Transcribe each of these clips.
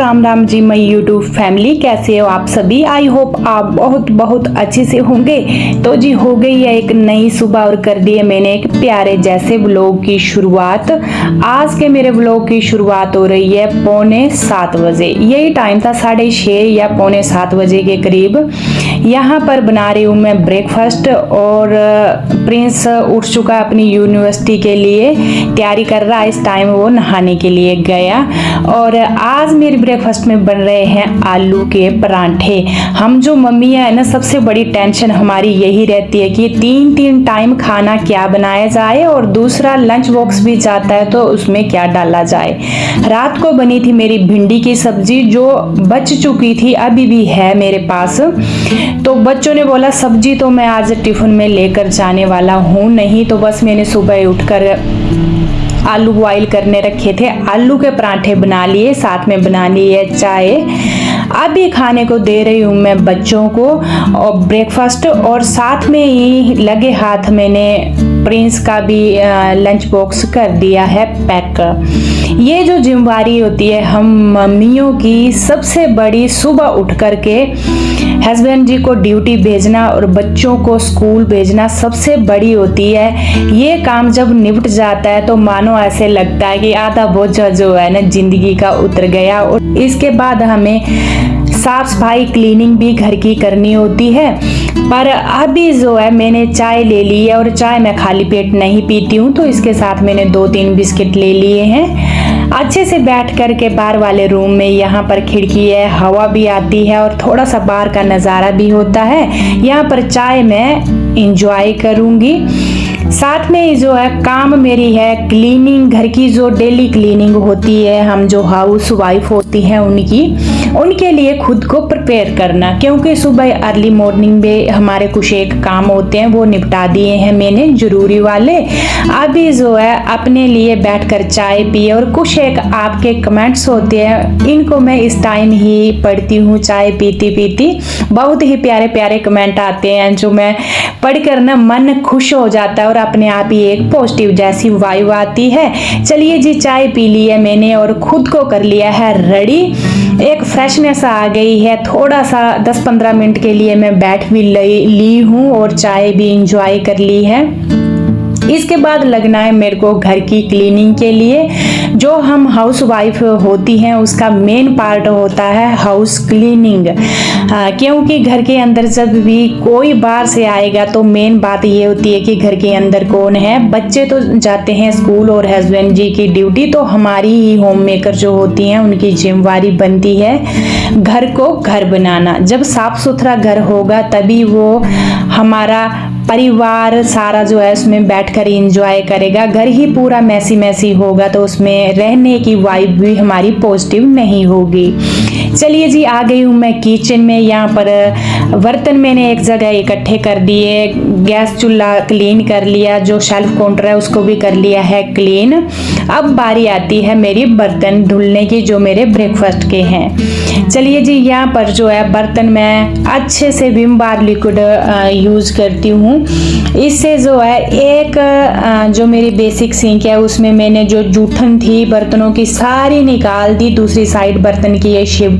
Ram Ram ji my YouTube family, कैसे हो आप सभी। आई होप आप बहुत बहुत अच्छे से होंगे। तो जी हो गई है एक नई सुबह और कर दी है मैंने एक प्यारे जैसे व्लॉग की शुरुआत। आज के मेरे व्लॉग की शुरुआत हो रही है 6:45 बजे। यही टाइम था 6:30 या 6:45 बजे के करीब। यहाँ पर बना रही हूँ मैं ब्रेकफास्ट और प्रिंस उठ चुका अपनी यूनिवर्सिटी के लिए तैयारी कर रहा है। इस टाइम वो नहाने के लिए गया और आज मेरे ब्रेकफास्ट में बन रहे हैं आलू के परांठे। हम जो मम्मी है ना, सबसे बड़ी टेंशन हमारी यही रहती है कि 3 टाइम खाना क्या बनाया जाए और दूसरा लंच बॉक्स भी जाता है तो उसमें क्या डाला जाए। रात को बनी थी मेरी भिंडी की सब्जी जो बच चुकी थी, अभी भी है मेरे पास। तो बच्चों ने बोला सब्जी तो मैं आज टिफिन में लेकर जाने वाला हूँ नहीं, तो बस मैंने सुबह उठकर आलू बॉईल करने रखे थे, आलू के परांठे बना लिए, साथ में बना ली है चाय। अभी खाने को दे रही हूँ मैं बच्चों को और ब्रेकफास्ट, और साथ में ही लगे हाथ मैंने प्रिंस का भी लंच बॉक्स कर दिया है पैक। ये जो जिम्मेवारी होती है हम मम्मियों की, सबसे बड़ी सुबह उठ करके हस्बैंड जी को ड्यूटी भेजना और बच्चों को स्कूल भेजना सबसे बड़ी होती है। ये काम जब निपट जाता है तो मानो ऐसे लगता है कि आधा बोझ जो है ना जिंदगी का उतर गया। और इसके बाद हमें साफ सफाई क्लीनिंग भी घर की करनी होती है। पर अभी जो है मैंने चाय ले ली है और चाय मैं खाली पेट नहीं पीती हूँ, तो इसके साथ मैंने 2-3 बिस्किट ले लिए हैं। अच्छे से बैठ कर के बाहर वाले रूम में, यहाँ पर खिड़की है, हवा भी आती है और थोड़ा सा बाहर का नज़ारा भी होता है। यहाँ पर चाय मैं इंजॉय करूँगी। साथ में जो है काम मेरी है क्लीनिंग, घर की जो डेली क्लीनिंग होती है, हम जो हाउस वाइफ होती हैं उनके लिए खुद को प्रिपेयर करना, क्योंकि सुबह अर्ली मॉर्निंग में हमारे कुछ एक काम होते हैं वो निपटा दिए हैं मैंने जरूरी वाले। अभी जो है अपने लिए बैठकर चाय पी और कुछ एक आपके कमेंट्स होते हैं, इनको मैं इस टाइम ही पढ़ती हूँ चाय पीती पीती। बहुत ही प्यारे प्यारे कमेंट आते हैं जो मैं पढ़कर ना मन खुश हो जाता है और अपने आप ही एक पॉजिटिव जैसी वाइब आती है। चलिए जी चाय पी ली है मैंने और खुद को कर लिया है रेडी। एक फ्रेशनेस आ गई है, थोड़ा सा 10-15 मिनट के लिए मैं बैठ भी ली हूँ और चाय भी इंजॉय कर ली है। इसके बाद लगना है मेरे को घर की क्लीनिंग के लिए। जो हम हाउस वाइफ होती हैं उसका मेन पार्ट होता है हाउस क्लीनिंग, क्योंकि घर के अंदर जब भी कोई बाहर से आएगा तो मेन बात ये होती है कि घर के अंदर कौन है। बच्चे तो जाते हैं स्कूल और हस्बैंड जी की ड्यूटी, तो हमारी ही होम मेकर जो होती हैं उनकी जिम्मेवारी बनती है घर को घर बनाना। जब साफ सुथरा घर होगा तभी वो हमारा परिवार सारा जो है उसमें बैठकर एंजॉय करेगा। घर ही पूरा मैसी मैसी होगा तो उसमें रहने की वाइब भी हमारी पॉजिटिव नहीं होगी। चलिए जी आ गई हूँ मैं किचन में। यहाँ पर बर्तन मैंने एक जगह इकट्ठे कर दिए, गैस चूल्हा क्लीन कर लिया, जो शेल्फ काउंटर है उसको भी कर लिया है क्लीन। अब बारी आती है मेरी बर्तन धुलने की जो मेरे ब्रेकफास्ट के हैं। चलिए जी यहाँ पर जो है बर्तन मैं अच्छे से विम बार लिक्विड यूज करती हूँ। इससे जो है एक जो मेरी बेसिक सिंक है उसमें मैंने जो जूठन थी बर्तनों की सारी निकाल दी, दूसरी साइड बर्तन की ये शिफ्ट।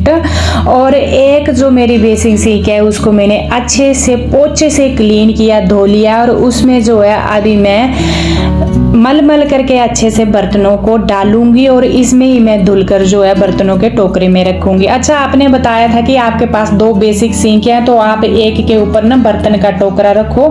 और एक जो मेरी बेसिक सिंक है उसको मैंने अच्छे से पोछे से क्लीन किया, धो लिया, और उसमें जो है अभी मैं मल करके अच्छे से बर्तनों को डालूंगी और इसमें ही मैं धुलकर जो है बर्तनों के टोकरे में रखूंगी। अच्छा आपने बताया था कि आपके पास 2 बेसिक सिंक है तो आप एक के ऊपर ना बर्तन का टोकरा रखो,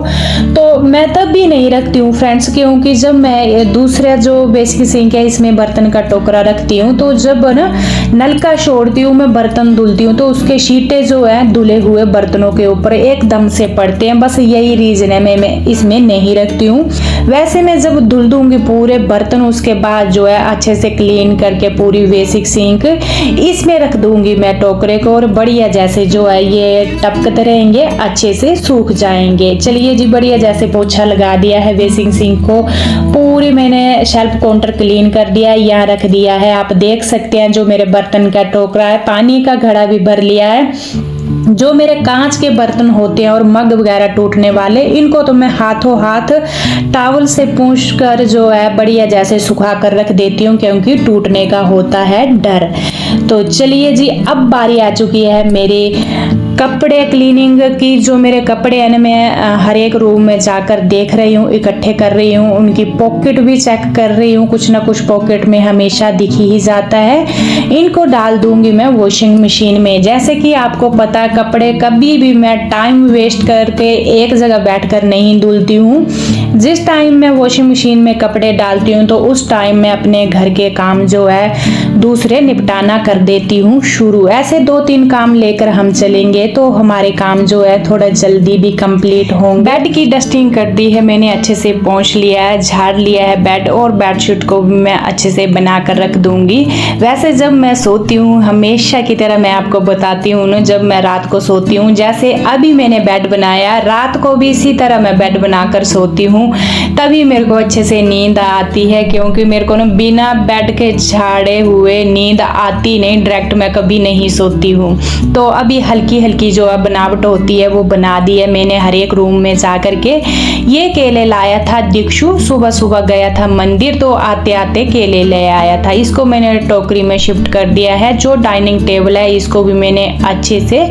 तो मैं तब भी नहीं रखती हूँ फ्रेंड्स, क्योंकि जब मैं दूसरा जो बेसिक सिंक है इसमें बर्तन का टोकरा रखती हूँ तो जब ना नलका छोड़ती हूँ मैं बर्तन धुलती हूँ तो उसके शीटे जो है धुले हुए बर्तनों के ऊपर एकदम से पड़ते हैं। बस यही रीजन है मैं इसमें नहीं रखती हूँ। वैसे मैं जब धुल दूंगी पूरे बर्तन उसके बाद जो है अच्छे से क्लीन करके पूरी बेसिक सिंक इसमें रख दूंगी मैं टोकरे को, और बढ़िया जैसे जो है ये टपकते रहेंगे, अच्छे से सूख जाएंगे। चलिए जी बढ़िया जैसे पोछा लगा दिया है बेसिक सिंक को, पूरी मैंने शेल्फ काउंटर क्लीन कर दिया, यहाँ रख दिया है। आप देख सकते हैं जो मेरे बर्तन का टोकरा है, पानी का घड़ा भी भर लिया है। जो मेरे कांच के बर्तन होते हैं और मग वगैरह टूटने वाले, इनको तो मैं हाथों हाथ टॉवल से पूंछ कर जो है बढ़िया जैसे सुखा कर रख देती हूँ, क्योंकि टूटने का होता है डर। तो चलिए जी, अब बारी आ चुकी है मेरे कपड़े क्लीनिंग की। जो मेरे कपड़े हैं ना, मैं हर एक रूम में जाकर देख रही हूँ, इकट्ठे कर रही हूँ, उनकी पॉकेट भी चेक कर रही हूँ। कुछ ना कुछ पॉकेट में हमेशा दिख ही जाता है। इनको डाल दूंगी मैं वॉशिंग मशीन में। जैसे कि आपको पता है, कपड़े कभी भी मैं टाइम वेस्ट करके एक जगह बैठकर नहीं धुलती हूँ। जिस टाइम मैं वॉशिंग मशीन में कपड़े डालती हूँ तो उस टाइम मैं अपने घर के काम जो है दूसरे निपटाना कर देती हूँ शुरू। ऐसे 2-3 काम लेकर हम चलेंगे तो हमारे काम जो है थोड़ा जल्दी भी कंप्लीट होंगे। बेड की डस्टिंग कर दी है मैंने, अच्छे से पोंछ लिया है, झाड़ लिया है बेड, और बेडशीट को भी मैं अच्छे से बना कर रख दूंगी। वैसे जब मैं सोती हूँ, हमेशा की तरह मैं आपको बताती हूँ ना, जब मैं रात को सोती हूँ, जैसे अभी मैंने बेड बनाया, रात को भी इसी तरह मैं बेड बनाकर सोती हूँ, तभी मेरे को अच्छे से नींद आती है। क्योंकि मेरे को ना बिना बेड के झाड़े हुए नींद आती नहीं, डायरेक्ट मैं कभी नहीं सोती हूँ। तो अभी हल्की हल्की जो बनावट होती है वो बना दी है मैंने हर एक रूम में जा करके। ये केले लाया था दिक्षु, सुबह सुबह गया था मंदिर, तो आते आते केले ले आया था। इसको मैंने टोकरी में शिफ्ट कर दिया है। जो डाइनिंग टेबल है इसको भी मैंने अच्छे से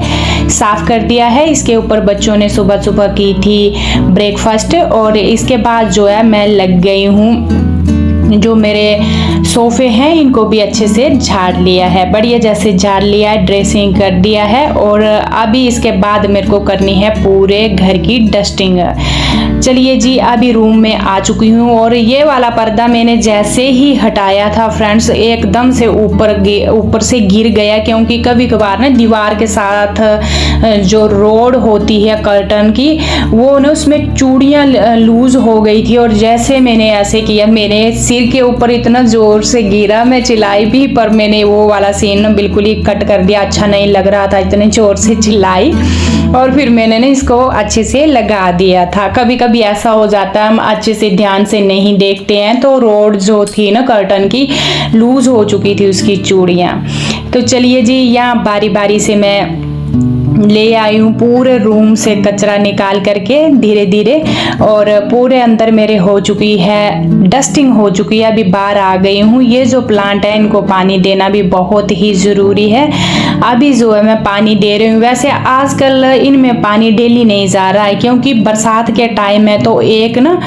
साफ कर दिया है। इसके ऊपर बच्चों ने सुबह सुबह की थी ब्रेकफास्ट, और इसके बाद जो है मैं लग गई हूँ, जो मेरे सोफे हैं इनको भी अच्छे से झाड़ लिया है, बढ़िया जैसे झाड़ लिया है, ड्रेसिंग कर दिया है। और अभी इसके बाद मेरे को करनी है पूरे घर की डस्टिंग। चलिए जी, अभी रूम में आ चुकी हूँ, और ये वाला पर्दा मैंने जैसे ही हटाया था फ्रेंड्स, एकदम से ऊपर से गिर गया। क्योंकि कभी कभार ना दीवार के साथ जो रोड होती है कर्टन की, वो ना उसमें चूड़ियाँ लूज हो गई थी, और जैसे मैंने ऐसे किया, मेरे सिर के ऊपर इतना जोर से गिरा, मैं चिल्लाई भी, पर मैंने वो वाला सीन बिल्कुल ही कट कर दिया। अच्छा नहीं लग रहा था, इतने जोर से चिल्लाई, और फिर मैंने ना इसको अच्छे से लगा दिया था। कभी कभी ऐसा हो जाता है, हम अच्छे से ध्यान से नहीं देखते हैं, तो रोड जो थी ना कर्टन की, लूज हो चुकी थी उसकी चूड़ियाँ। तो चलिए जी, यहाँ बारी बारी से मैं ले आई हूँ पूरे रूम से कचरा निकाल करके धीरे धीरे, और पूरे अंदर मेरे हो चुकी है डस्टिंग, हो चुकी है। अभी बाहर आ गई हूँ। ये जो प्लांट है इनको पानी देना भी बहुत ही ज़रूरी है। अभी जो है मैं पानी दे रही हूँ। वैसे आजकल इनमें पानी डेली नहीं जा रहा है, क्योंकि बरसात के टाइम है तो एक ना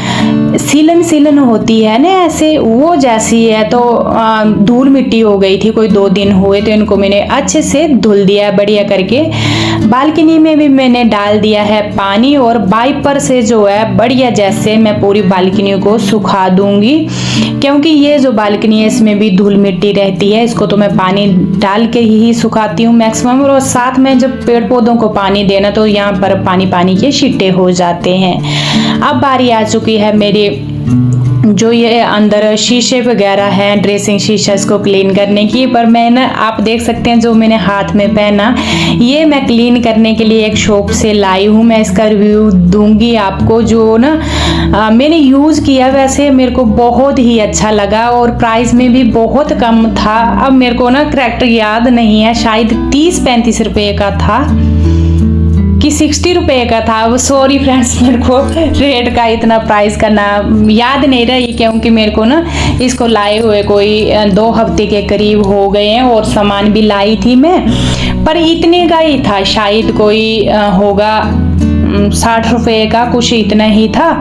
सीलन होती है ना, ऐसे वो जैसी है, तो धूल मिट्टी हो गई थी, कोई 2 दिन हुए, तो इनको मैंने अच्छे से धुल दिया बढ़िया करके। बालकनी में भी मैंने डाल दिया है पानी, और वाइपर से जो है बढ़िया जैसे मैं पूरी बालकनी को सुखा दूंगी। क्योंकि ये जो बालकनी है इसमें भी धूल मिट्टी रहती है, इसको तो मैं पानी डाल के ही सुखाती हूँ मैक्सिमम। और साथ में जब पेड़ पौधों को पानी देना, तो यहाँ पर पानी के छिट्टे हो जाते हैं। अब बारी आ चुकी है मेरी, जो ये अंदर शीशे वगैरह हैं, ड्रेसिंग शीशा, इसको क्लीन करने की। पर मैं ना, आप देख सकते हैं जो मैंने हाथ में पहना, ये मैं क्लीन करने के लिए एक शॉप से लाई हूँ। मैं इसका रिव्यू दूंगी आपको। जो ना मैंने यूज़ किया, वैसे मेरे को बहुत ही अच्छा लगा, और प्राइस में भी बहुत कम था। अब मेरे को ना करेक्ट याद नहीं है, शायद 30-35 रुपये का था कि 60 रुपये का था। वो सॉरी फ्रेंड्स, मेरे को रेट का इतना प्राइस का नाम याद नहीं रहा, क्योंकि मेरे को ना इसको लाए हुए कोई 2 हफ्ते के करीब हो गए हैं, और सामान भी लाई थी मैं, पर इतने का ही था, शायद कोई होगा 60 रुपये का, कुछ इतना ही था।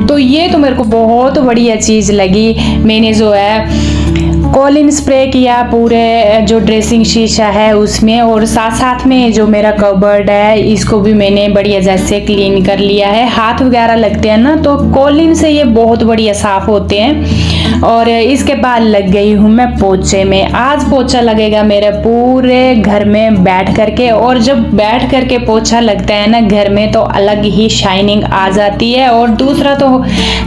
तो ये तो मेरे को बहुत बढ़िया चीज़ लगी। मैंने जो है कॉलिन स्प्रे किया पूरे जो ड्रेसिंग शीशा है उसमें, और साथ साथ में जो मेरा कबर्ड है इसको भी मैंने बढ़िया जैसे क्लीन कर लिया है। हाथ वगैरह लगते हैं ना, तो कॉलिन से ये बहुत बढ़िया साफ होते हैं। और इसके बाद लग गई हूँ मैं पोछे में। आज पोछा लगेगा मेरे पूरे घर में बैठ करके, और जब बैठ करके पोछा लगता है ना घर में, तो अलग ही शाइनिंग आ जाती है। और दूसरा तो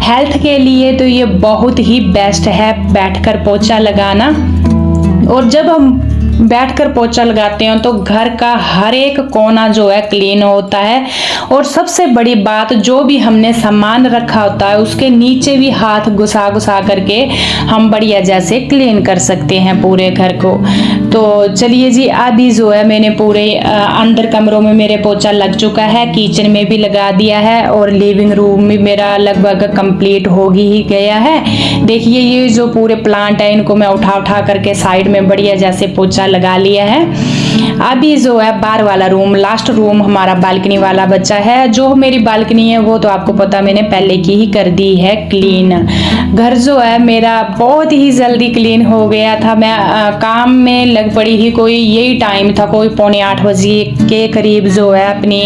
हेल्थ के लिए तो ये बहुत ही बेस्ट है बैठकर पोछा लगाना। और जब हम बैठकर पोछा लगाते हैं तो घर का हर एक कोना जो है क्लीन होता है। और सबसे बड़ी बात, जो भी हमने सामान रखा होता है उसके नीचे भी हाथ घुसा घुसा करके हम बढ़िया जैसे क्लीन कर सकते हैं पूरे घर को। तो चलिए जी, अभी जो है मैंने पूरे अंदर कमरों में मेरे पोछा लग चुका है, किचन में भी लगा दिया है, और लिविंग रूम में मेरा लगभग कंप्लीट हो ही गया है। देखिए ये जो पूरे प्लांट है इनको मैं उठा उठा करके साइड में बढ़िया जैसे पोछा लगा लिया है। अभी जो है बाहर वाला रूम, लास्ट रूम हमारा बालकनी वाला बचा है। जो मेरी बालकनी है वो तो आपको पता मैंने पहले की ही कर दी है क्लीन। घर जो है मेरा बहुत ही जल्दी क्लीन हो गया था। मैं काम में लग पड़ी थी, कोई यही टाइम था, कोई 7:45 बजे के करीब जो है अपनी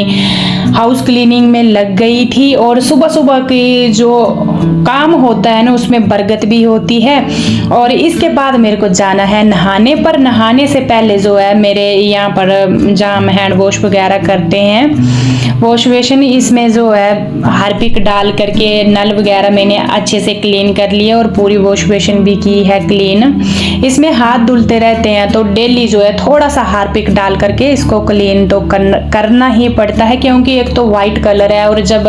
हाउस क्लीनिंग में लग गई थी। और सुबह सुबह की जो काम होता है ना उसमें बरकत भी होती है। और इसके बाद मेरे को जाना है नहाने पर। नहाने से पहले जो है मेरे यहाँ पर जहाँ हम हैंड वॉश वगैरह करते हैं, वॉश बेसिन, इसमें जो है हार्पिक डाल करके नल वगैरह मैंने अच्छे से क्लीन कर लिया और पूरी वॉश बेसिन भी की है क्लीन। इसमें हाथ धुलते रहते हैं तो डेली जो है थोड़ा सा हार्पिक डाल करके इसको क्लीन तो करना ही पड़ता है, क्योंकि एक तो वाइट कलर है और जब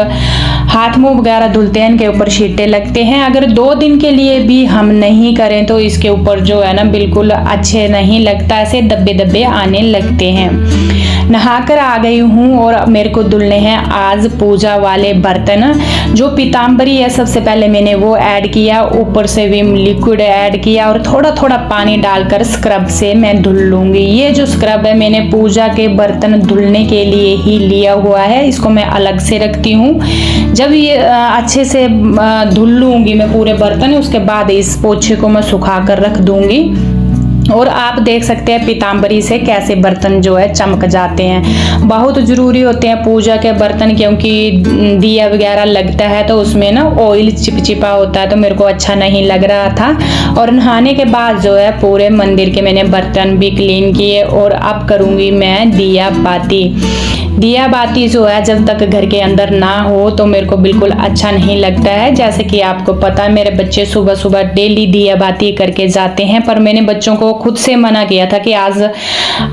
हाथ मुंह वगैरह धुलते हैं इनके ऊपर छींटे लगते हैं। अगर 2 दिन के लिए भी हम नहीं करें तो इसके ऊपर जो है ना बिल्कुल अच्छे नहीं लगता, ऐसे धब्बे धब्बे आने लगते हैं। नहाकर आ गई हूँ और मेरे को धुलने हैं आज पूजा वाले बर्तन। जो पीताम्बरी है सबसे पहले मैंने वो ऐड किया, ऊपर से विम लिक्विड ऐड किया और थोड़ा थोड़ा पानी डालकर स्क्रब से मैं धुल लूंगी। ये जो स्क्रब है मैंने पूजा के बर्तन धुलने के लिए ही लिया हुआ है, इसको मैं अलग से रखती हूँ। जब ये अच्छे से धुल लूंगी मैं पूरे बर्तन, उसके बाद इस पोछे को मैं सुखा कर रख दूंगी। और आप देख सकते हैं पीताम्बरी से कैसे बर्तन जो है चमक जाते हैं। बहुत ज़रूरी होते हैं पूजा के बर्तन, क्योंकि दिया वगैरह लगता है तो उसमें ना ऑयल चिपचिपा होता है, तो मेरे को अच्छा नहीं लग रहा था। और नहाने के बाद जो है पूरे मंदिर के मैंने बर्तन भी क्लीन किए। और अब करूँगी मैं दिया बाती। दिया बाती जो है जब तक घर के अंदर ना हो तो मेरे को बिल्कुल अच्छा नहीं लगता है। जैसे कि आपको पता है मेरे बच्चे सुबह सुबह डेली दिया बाती करके जाते हैं, पर मैंने बच्चों को खुद से मना किया था कि आज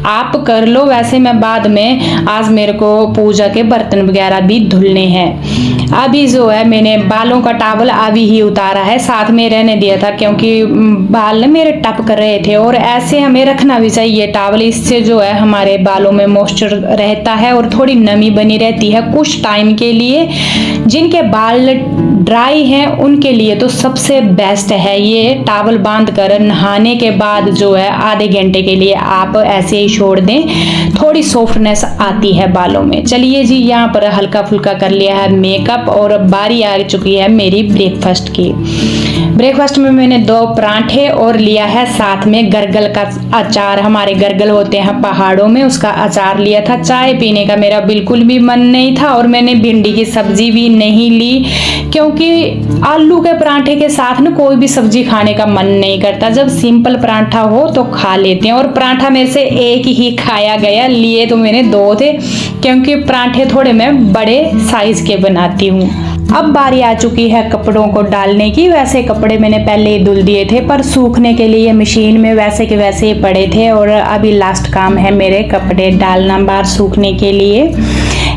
आप कर लो, वैसे मैं बाद में, आज मेरे को पूजा के बर्तन वगैरह भी धुलने हैं। अभी जो है मैंने बालों का टॉवल अभी ही उतारा है, साथ में रहने दिया था क्योंकि बाल मेरे टप कर रहे थे। और ऐसे हमें रखना भी चाहिए टॉवल, इससे जो है हमारे बालों में मॉइस्चर रहता है और थोड़ी नमी बनी रहती है कुछ टाइम के लिए। जिनके बाल ड्राई हैं उनके लिए तो सबसे बेस्ट है ये टॉवल बांध कर नहाने के बाद जो है आधे घंटे के लिए आप ऐसे ही छोड़ दें, थोड़ी सॉफ्टनेस आती है बालों में। चलिए जी, यहाँ पर हल्का फुल्का कर लिया है मेकअप और बारी आ चुकी है मेरी ब्रेकफास्ट की। ब्रेकफास्ट में मैंने 2 पराठे और लिया है साथ में गरगल का अचार। हमारे गरगल होते हैं पहाड़ों में, उसका अचार लिया था। चाय पीने का मेरा बिल्कुल भी मन नहीं था और मैंने भिंडी की सब्जी भी नहीं ली, क्योंकि आलू के पराठे के साथ ना कोई भी सब्जी खाने का मन नहीं करता। जब सिंपल पराठा हो तो खा लेते हैं। और पराठा मेरे से एक ही खाया गया, लिए तो मैंने 2 थे, क्योंकि पराठे थोड़े मैं बड़े साइज के बनाती हूँ। अब बारी आ चुकी है कपड़ों को डालने की। वैसे कपड़े मैंने पहले ही धुल दिए थे, पर सूखने के लिए मशीन में वैसे के वैसे ही पड़े थे। और अभी लास्ट काम है मेरे कपड़े डालना बाहर सूखने के लिए।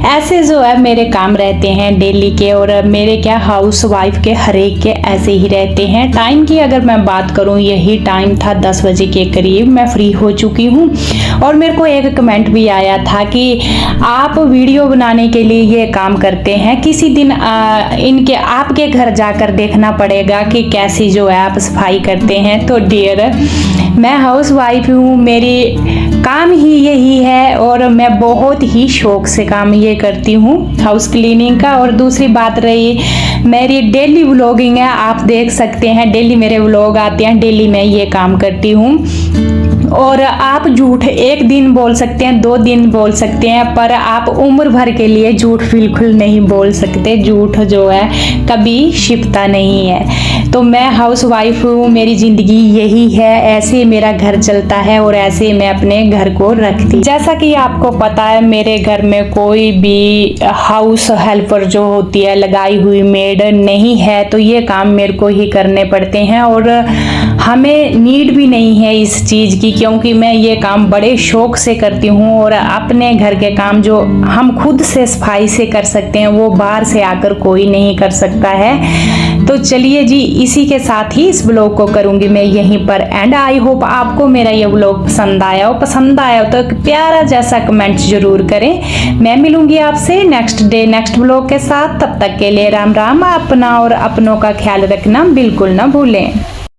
ऐसे जो है मेरे काम रहते हैं डेली के, और मेरे क्या हाउस वाइफ के हर एक के ऐसे ही रहते हैं। टाइम की अगर मैं बात करूं, यही टाइम था 10 बजे के करीब मैं फ्री हो चुकी हूं। और मेरे को एक कमेंट भी आया था कि आप वीडियो बनाने के लिए ये काम करते हैं, किसी दिन इनके आपके घर जाकर देखना पड़ेगा कि कैसी जो है आप सफाई करते हैं। तो डियर, मैं हाउस वाइफ हूँ, मेरी काम ही यही है और मैं बहुत ही शौक से काम ये करती हूँ हाउस क्लीनिंग का। और दूसरी बात रही मेरी डेली व्लॉगिंग है, आप देख सकते हैं डेली मेरे व्लॉग आते हैं, डेली मैं ये काम करती हूँ। और आप झूठ एक दिन बोल सकते हैं, 2 दिन बोल सकते हैं, पर आप उम्र भर के लिए झूठ बिल्कुल नहीं बोल सकते। झूठ जो है कभी छिपता नहीं है। तो मैं हाउस वाइफ हूँ, मेरी ज़िंदगी यही है, ऐसे मेरा घर चलता है और ऐसे मैं अपने घर को रखती। जैसा कि आपको पता है मेरे घर में कोई भी हाउस हेल्पर जो होती है लगाई हुई मेड नहीं है, तो ये काम मेरे को ही करने पड़ते हैं। और हमें नीड भी नहीं है इस चीज़ की, क्योंकि मैं ये काम बड़े शौक से करती हूँ। और अपने घर के काम जो हम खुद से सफाई से कर सकते हैं वो बाहर से आकर कोई नहीं कर सकता है। तो चलिए जी, इसी के साथ ही इस ब्लॉग को करूँगी मैं यहीं पर एंड। आई होप आपको मेरा ये ब्लॉग पसंद आया हो। पसंद आया हो तो एक प्यारा जैसा कमेंट जरूर करें। मैं मिलूंगी आपसे नेक्स्ट डे नेक्स्ट ब्लॉग के साथ। तब तक के लिए राम राम। अपना और अपनों का ख्याल रखना बिल्कुल ना भूलें।